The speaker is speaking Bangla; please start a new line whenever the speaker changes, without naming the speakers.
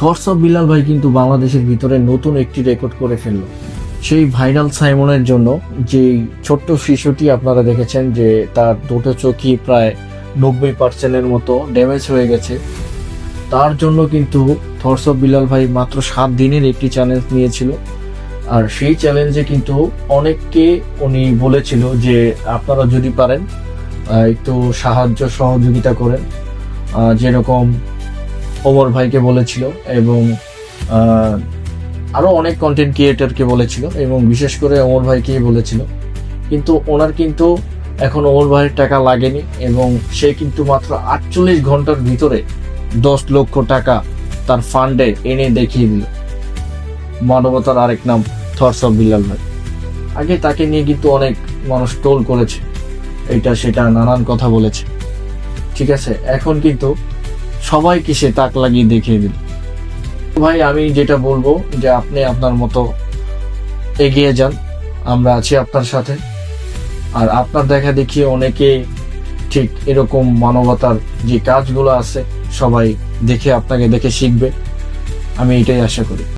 থটস অফ বিল্লাল ভাই কিন্তু বাংলাদেশের ভিতরে নতুন একটি রেকর্ড করে ফেললো। সেই ভাইরাল সাইমনের জন্য যেই ছোট্ট শিশুটি আপনারা দেখেছেন যে তার দুটো চোখই প্রায় 90% মতো ড্যামেজ হয়ে গেছে, তার জন্য কিন্তু থটস অফ বিল্লাল ভাই মাত্র 7 দিনের একটি চ্যালেঞ্জ নিয়েছিল। আর সেই চ্যালেঞ্জে কিন্তু অনেককে উনি বলেছিল যে আপনারা যদি পারেন একটু সাহায্য সহযোগিতা করেন, যেরকম ওমর ভাইকে বলেছিল এবং আরো অনেক কন্টেন্ট ক্রিয়েটরকে বলেছিল এবং বিশেষ করে ওমর ভাইকেই বলেছিল। কিন্তু ওনার কিন্তু এখন ওমর ভাইয়ের টাকা লাগেনি এবং সে কিন্তু মাত্র 48 ঘন্টার ভিতরে 10 লক্ষ টাকা তার ফান্ডে এনে দেখিয়ে দিল। মানবতার আরেক নাম থটস অফ বিল্লাল ভাই। আগে তাকে নিয়ে কিন্তু অনেক মানুষ টোল করেছে, এটা সেটা নানান কথা বলেছে, ঠিক আছে। এখন কিন্তু সবাইকে সে তাক লাগিয়ে দেখিয়ে দিল। ভাই আমি যেটা বলবো যে আপনি আপনার মতো এগিয়ে যান, আমরা আছি আপনার সাথে। আর আপনার দেখা দেখিয়ে অনেকে ঠিক এরকম মানবতার যে কাজগুলো আছে সবাই দেখে আপনাকে দেখে শিখবে, আমি এটাই আশা করি।